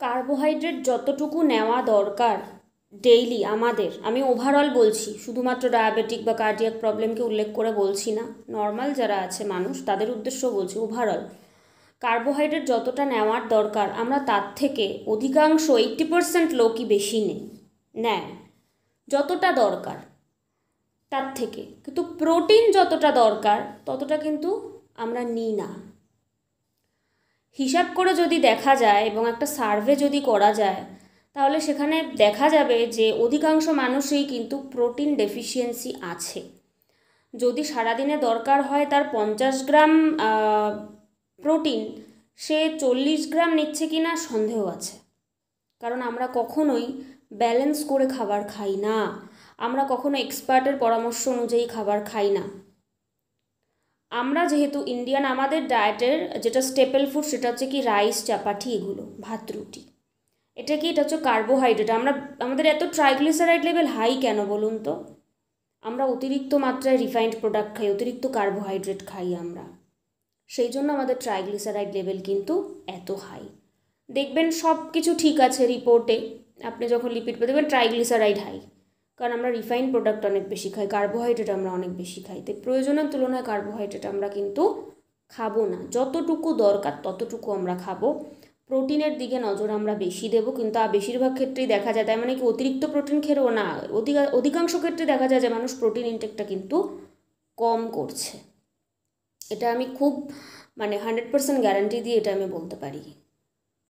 Carbohydrate যতটুকু নেওয়া দরকার ডেইলি আমাদের, আমি ওভারঅল বলছি, শুধুমাত্র ডায়াবেটিক বা কার্ডিয়াক প্রবলেমকে উল্লেখ করে বলছি না, নর্মাল যারা আছে মানুষ তাদের উদ্দেশ্যও বলছি, ওভারঅল কার্বোহাইড্রেট যতটা নেওয়ার দরকার আমরা তার থেকে অধিকাংশ 80% লোকই বেশি নেয় যতটা দরকার তার থেকে, কিন্তু প্রোটিন যতটা দরকার ততটা কিন্তু আমরা নিই না। হিসাব করে যদি দেখা যায় এবং একটা সার্ভে যদি করা যায় তাহলে সেখানে দেখা যাবে যে অধিকাংশ মানুষই কিন্তু প্রোটিন ডেফিসিয়েন্সি আছে। যদি সারাদিনে দরকার হয় তার 50 গ্রাম প্রোটিন, সে 40 গ্রাম নিচ্ছে কি না সন্দেহ আছে। কারণ আমরা কখনোই ব্যালেন্স করে খাবার খাই না, আমরা কখনো এক্সপার্টের পরামর্শ অনুযায়ী খাবার খাই না। আমরা যেহেতু ইন্ডিয়ান, আমাদের ডায়েটের যেটা স্টেপল ফুড সেটা হচ্ছে কি রাইস, চাপাটি, এগুলো ভাত রুটি। এটা হচ্ছে কার্বোহাইড্রেট। আমাদের এত ট্রাইগ্লিসারাইড লেভেল হাই কেন বলুন তো? আমরা অতিরিক্ত মাত্রায় রিফাইন্ড প্রোডাক্ট খাই, অতিরিক্ত কার্বোহাইড্রেট খাই আমরা, সেই জন্য আমাদের ট্রাইগ্লিসারাইড লেভেল কিন্তু এত হাই। দেখবেন সব কিছু ঠিক আছে রিপোর্টে, আপনি যখন লিপিড দেখবেন ট্রাইগ্লিসারাইড হাই, কারণ আমরা রিফাইন্ড প্রোডাক্ট অনেক বেশি খাই, কার্বোহাইড্রেট আমরা অনেক বেশি খাই। তাই প্রয়োজনের তুলনায় কার্বোহাইড্রেট আমরা কিন্তু খাবো না, যতটুকু দরকার ততটুকু আমরা খাবো। প্রোটিনের দিকে নজর আমরা বেশি দেবো, কিন্তু বেশিরভাগ ক্ষেত্রেই দেখা যায়, তাই মানে কি অতিরিক্ত প্রোটিন খেলেও না, অধিকাংশ ক্ষেত্রে দেখা যায় যে মানুষ প্রোটিন ইনটেকটা কিন্তু কম করছে। এটা আমি খুব 100% গ্যারান্টি দিয়ে এটা আমি বলতে পারি।